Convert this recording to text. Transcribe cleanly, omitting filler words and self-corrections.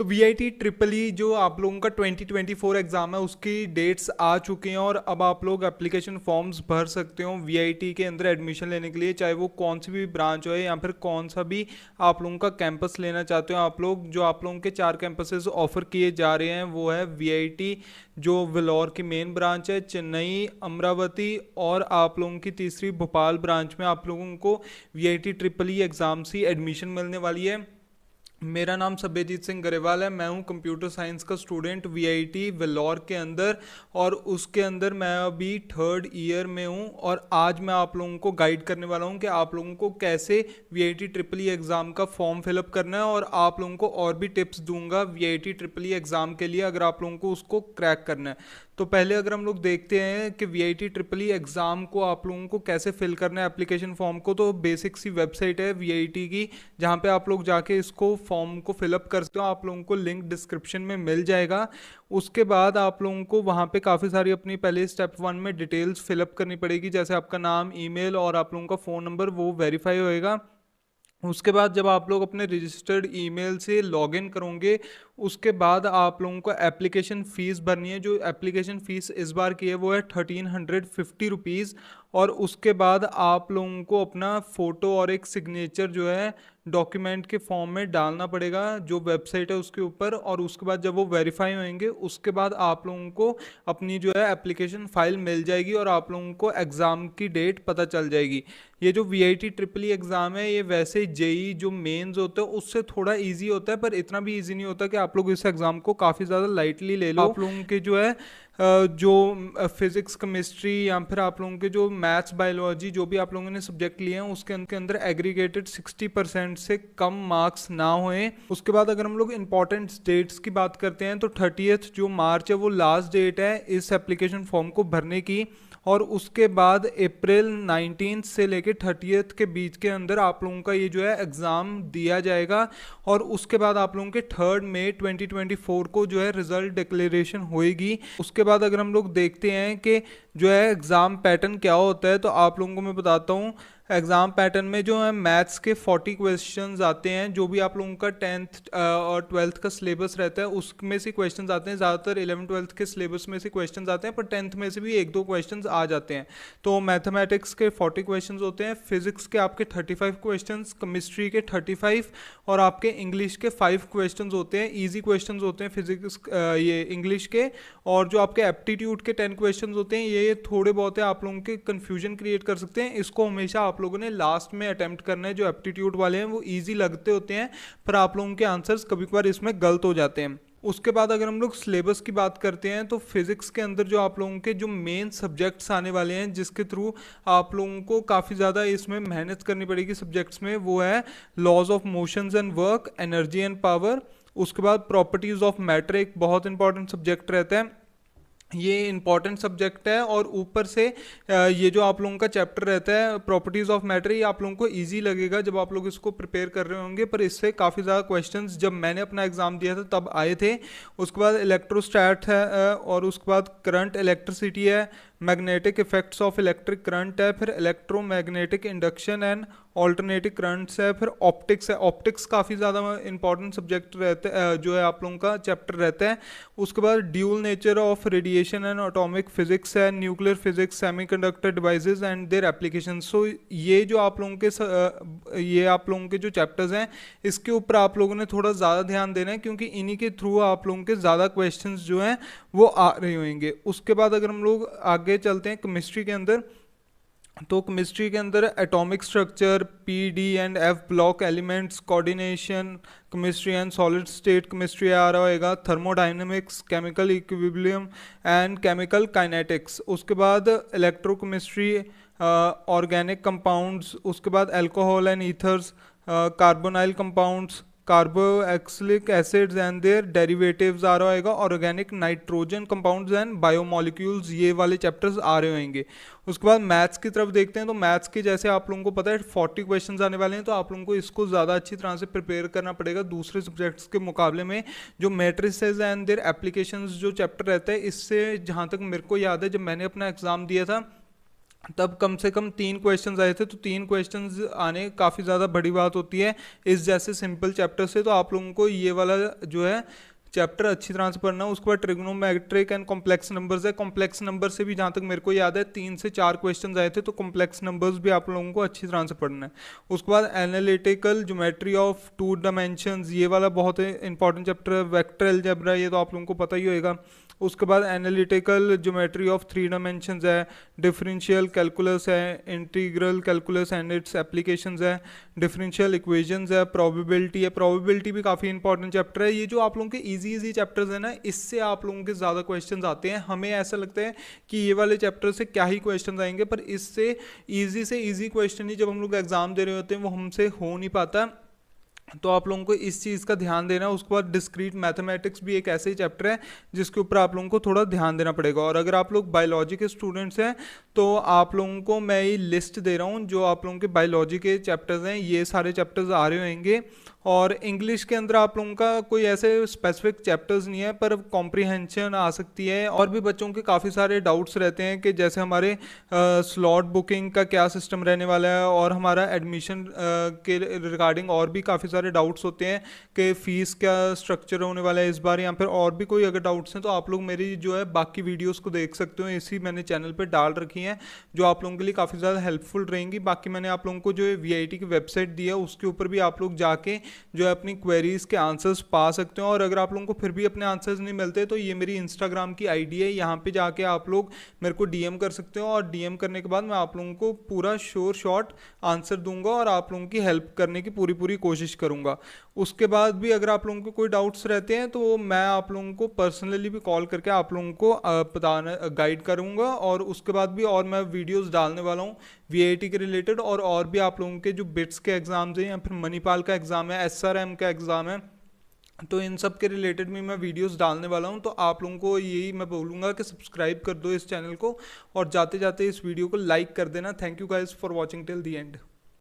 तो VIT triple E जो आप लोगों का 2024 एग्ज़ाम है उसकी डेट्स आ चुकी हैं और अब आप लोग एप्लीकेशन फॉर्म्स भर सकते हो वीआईटी के अंदर एडमिशन लेने के लिए, चाहे वो कौन सी भी ब्रांच हो या फिर कौन सा भी आप लोगों का कैंपस लेना चाहते हो। आप लोग जो आप लोगों के 4 कैंपसेस ऑफर किए जा रहे हैं वो है वीआईटी जो वेलोर की मेन ब्रांच है, चेन्नई, अमरावती और आप लोगों की तीसरी भोपाल ब्रांच में आप लोगों को वीआईटी ट्रिपल ई एग्ज़ाम से एडमिशन मिलने वाली है। मेरा नाम सब्यजीत सिंह गरेवाल है, मैं हूं कंप्यूटर साइंस का स्टूडेंट वीआईटी वेलोर के अंदर और उसके अंदर मैं अभी थर्ड ईयर में हूं। और आज मैं आप लोगों को गाइड करने वाला हूं कि आप लोगों को कैसे वीआईटी ट्रिपल ई एग्ज़ाम का फॉर्म फिलअप करना है और आप लोगों को और भी टिप्स दूंगा वीआईटी ट्रिपल ई एग्ज़ाम के लिए अगर आप लोगों को उसको क्रैक करना है। तो पहले अगर हम लोग देखते हैं कि वीआईटी ट्रिपल ई एग्ज़ाम को आप लोगों को कैसे फिल करना है एप्लीकेशन फॉर्म को, तो बेसिक सी वेबसाइट है वीआईटी की जहाँ पे आप लोग जाके इसको फॉर्म को फिलअप कर सकते हो। आप लोगों को लिंक डिस्क्रिप्शन में मिल जाएगा। उसके बाद आप लोगों को वहाँ पे काफ़ी सारी अपनी पहले स्टेप 1 में डिटेल्स फिलअप करनी पड़ेगी, जैसे आपका नाम, ईमेल और आप लोगों का फ़ोन नंबर, वो वेरीफाई होएगा। उसके बाद जब आप लोग अपने रजिस्टर्ड ईमेल से लॉगिन करोगे उसके बाद आप लोगों को एप्लीकेशन फ़ीस भरनी है। जो एप्लीकेशन फ़ीस इस बार की है वो है 1350 रुपीज़। और उसके बाद आप लोगों को अपना फ़ोटो और एक सिग्नेचर जो है डॉक्यूमेंट के फॉर्म में डालना पड़ेगा जो वेबसाइट है उसके ऊपर। और उसके बाद जब वो वेरीफाई होंगे उसके बाद आप लोगों को अपनी जो है एप्लीकेशन फ़ाइल मिल जाएगी और आप लोगों को एग्ज़ाम की डेट पता चल जाएगी। ये जो वीआईटी ट्रिपल ई एग्ज़ाम है ये वैसे जेई जो मेंस होता है उससे थोड़ा इजी होता है, पर इतना भी इजी नहीं होता कि आप लोग इस एग्ज़ाम को काफ़ी ज़्यादा लाइटली ले लो। आप लोगों के जो है जो फिज़िक्स, केमिस्ट्री या फिर आप लोगों के जो मैथ्स, बायोलॉजी जो भी आप लोगों ने सब्जेक्ट लिए हैं उसके अंदर एग्रीगेटेड 60% से कम मार्क्स ना होएं। उसके बाद अगर हम लोग इंपॉर्टेंट डेट्स की बात करते हैं तो 30 जो मार्च है वो लास्ट डेट है इस एप्लीकेशन फॉर्म को भरने की। और उसके बाद अप्रैल 19 से लेकर 30 के बीच के अंदर आप लोगों का ये जो है एग्ज़ाम दिया जाएगा। और उसके बाद आप लोगों के 3 मई 2024 को जो है रिज़ल्ट डिक्लेरेशन होएगी। उसके बाद अगर हम लोग देखते हैं कि जो है एग्ज़ाम पैटर्न क्या होता है तो आप लोगों को मैं बताता हूँ। एग्ज़ाम पैटर्न में जो है मैथ्स के 40 क्वेश्चंस आते हैं, जो भी आप लोगों का 10th और 12th का सिलेबस रहता है उसमें से क्वेश्चंस आते हैं। ज़्यादातर 11th 12th के सिलेबस में से क्वेश्चंस आते हैं, पर 10th में से भी 1-2 क्वेश्चंस आ जाते हैं। तो मैथमेटिक्स के 40 क्वेश्चंस होते हैं, फिजिक्स के आपके 35 क्वेश्चंस, केमिस्ट्री के 35 और आपके इंग्लिश के 5 क्वेश्चंस होते हैं। ईजी क्वेश्चंस होते हैं फिजिक्स ये इंग्लिश के। और जो आपके एप्टीट्यूड के 10 क्वेश्चंस होते हैं ये थोड़े बहुत है आप लोगों के कन्फ्यूजन क्रिएट कर सकते हैं। इसको हमेशा आप लोगों ने लास्ट में अटेम्प्ट करना है। जो एप्टीट्यूड वाले हैं वो इजी लगते होते हैं पर आप लोगों के आंसर्स कभी कभार इसमें गलत हो जाते हैं। उसके बाद अगर हम लोग सिलेबस की बात करते हैं तो फिजिक्स के अंदर जो आप लोगों के जो मेन सब्जेक्ट्स आने वाले हैं जिसके थ्रू आप लोगों को काफ़ी ज़्यादा इसमें मेहनत करनी पड़ेगी सब्जेक्ट्स में, वो है laws of motions and work, energy and power. उसके बाद प्रॉपर्टीज़ ऑफ मैटर एक बहुत इंपॉर्टेंट सब्जेक्ट रहता है, ये इंपॉर्टेंट सब्जेक्ट है। और ऊपर से ये जो आप लोगों का चैप्टर रहता है प्रॉपर्टीज़ ऑफ मैटर, ये आप लोगों को इजी लगेगा जब आप लोग इसको प्रिपेयर कर रहे होंगे, पर इससे काफ़ी ज़्यादा क्वेश्चंस जब मैंने अपना एग्ज़ाम दिया था तब आए थे। उसके बाद इलेक्ट्रोस्टैट है और उसके बाद करंट इलेक्ट्रिसिटी है, magnetic effects of electric current है, फिर electromagnetic induction and alternative currents है, फिर ऑप्टिक्स है। ऑप्टिक्स काफ़ी ज़्यादा इंपॉर्टेंट सब्जेक्ट रहता है जो है आप लोगों का चैप्टर रहता है। उसके बाद dual nature of radiation and atomic physics है, nuclear physics, semiconductor devices and their application. So ये जो आप लोगों के ये आप लोगों के जो चैप्टर्स हैं इसके ऊपर आप लोगों ने थोड़ा ज़्यादा ध्यान देना है क्योंकि इन्हीं के थ्रू आप लोगों के ज़्यादा क्वेश्चंस जो हैं वो आ रहे होंगे। उसके बाद अगर हम लोग आगे चलते हैं केमिस्ट्री के अंदर, तो केमिस्ट्री के अंदर atomic structure, P D and F block elements, coordination chemistry and solid state chemistry आ रहा होगा, thermodynamics, chemical equilibrium and chemical kinetics. उसके बाद इलेक्ट्रोकेमिस्ट्री, ऑर्गेनिक कंपाउंड्स, उसके बाद alcohols and ethers, carbonyl compounds, carboxylic acids and their derivatives आ रहा होगा, organic nitrogen compounds and biomolecules, ये वाले चैप्टर्स आ रहे होंगे। उसके बाद मैथ्स की तरफ देखते हैं तो मैथ्स के जैसे आप लोगों को पता है 40 क्वेश्चंस आने वाले हैं, तो आप लोगों को इसको ज़्यादा अच्छी तरह से प्रिपेयर करना पड़ेगा दूसरे सब्जेक्ट्स के मुकाबले में। जो मैट्रिसेस एंड देयर एप्लीकेशंस जो चैप्टर रहता है इससे जहाँ तक मेरे को याद है जब मैंने अपना एग्ज़ाम दिया था तब कम से कम 3 क्वेश्चंस आए थे, तो 3 क्वेश्चंस आने काफ़ी ज़्यादा बड़ी बात होती है इस जैसे सिंपल चैप्टर से। तो आप लोगों को ये वाला जो है चैप्टर अच्छी तरह से पढ़ना है। उसके बाद ट्रिग्नोमेट्रिक एंड कॉम्प्लेक्स नंबर्स है। कॉम्प्लेक्स नंबर से भी जहाँ तक मेरे को याद है 3 से 4 क्वेश्चंस आए थे, तो कॉम्प्लेक्स नंबर्स भी आप लोगों को अच्छी तरह से पढ़ना है। उसके बाद एनालिटिकल ज्योमेट्री ऑफ 2 डायमेंशंस, ये वाला बहुत इंपॉर्टेंट चैप्टर है। वेक्टर अलजेब्रा, ये तो आप लोगों को पता ही होएगा। उसके बाद एनालिटिकल ज्योमेट्री ऑफ 3 डायमेंशंस है। डिफरेंशियल कैलकुलस है, integral calculus and it's applications है, डिफरेंशियल इक्वेशंस है, प्रोबेबिलिटी है। प्रोबेबिलिटी भी काफ़ी इंपॉर्टेंट चैप्टर है। ये जो आप लोगों के इजी इजी चैप्टर्स है ना, इससे आप लोगों के ज़्यादा क्वेश्चंस आते हैं। हमें ऐसा लगता है कि ये वाले चैप्टर से क्या ही क्वेश्चंस आएंगे, पर इससे इजी क्वेश्चन ही जब हम लोग एग्जाम दे रहे होते हैं वो हमसे हो नहीं पाता। तो आप लोगों को इस चीज़ का ध्यान देना है। उसके बाद डिस्क्रीट मैथमेटिक्स भी एक ऐसे ही चैप्टर है जिसके ऊपर आप लोगों को थोड़ा ध्यान देना पड़ेगा। और अगर आप लोग बायोलॉजी के स्टूडेंट्स हैं तो आप लोगों को मैं ये लिस्ट दे रहा हूँ जो आप लोगों के बायोलॉजी के चैप्टर्स हैं, ये सारे चैप्टर्स आ रहे होंगे। और इंग्लिश के अंदर आप लोगों का कोई ऐसे स्पेसिफिक चैप्टर्स नहीं है, पर कॉम्प्रिहेंशन आ सकती है। और भी बच्चों के काफ़ी सारे डाउट्स रहते हैं कि जैसे हमारे स्लॉट बुकिंग का क्या सिस्टम रहने वाला है, और हमारा एडमिशन के रिगार्डिंग और भी काफ़ी सारे डाउट्स होते हैं कि फ़ीस क्या स्ट्रक्चर होने वाला है इस बार, या फिर और भी कोई अगर डाउट्स हैं तो आप लोग मेरी जो है बाकी वीडियोस को देख सकते हो। इसी मैंने चैनल पे डाल रखी हैं जो आप लोगों के लिए काफ़ी ज़्यादा हेल्पफुल रहेंगी। बाकी मैंने आप लोगों को जो VIT की वेबसाइट दी है उसके ऊपर भी आप लोग जाके जो है अपनी क्वेरीज के आंसर्स पा सकते हो। और अगर आप लोगों को फिर भी अपने आंसर्स नहीं मिलते तो ये मेरी इंस्टाग्राम की आईडी है, यहाँ पे जाके आप लोग मेरे को DM कर सकते हो। और DM करने के बाद मैं आप लोगों को पूरा शॉर्ट आंसर दूंगा और आप लोगों की हेल्प करने की पूरी कोशिश करूंगा। उसके बाद भी अगर आप लोगों को कोई डाउट्स रहते हैं तो मैं आप लोगों को पर्सनली भी कॉल करके आप लोगों को बताना गाइड करूंगा। और उसके बाद भी और मैं वीडियोस डालने वाला हूँ VIT के रिलेटेड, और भी आप लोगों के जो बिट्स के एग्जाम्स हैं या फिर मणिपाल का एग्ज़ाम है, SRM का एग्ज़ाम है, तो इन सब के रिलेटेड भी मैं वीडियोस डालने वाला हूं। तो आप लोगों को यही मैं बोलूँगा कि सब्सक्राइब कर दो इस चैनल को, और जाते जाते इस वीडियो को लाइक कर देना। Thank you guys for watching till the and.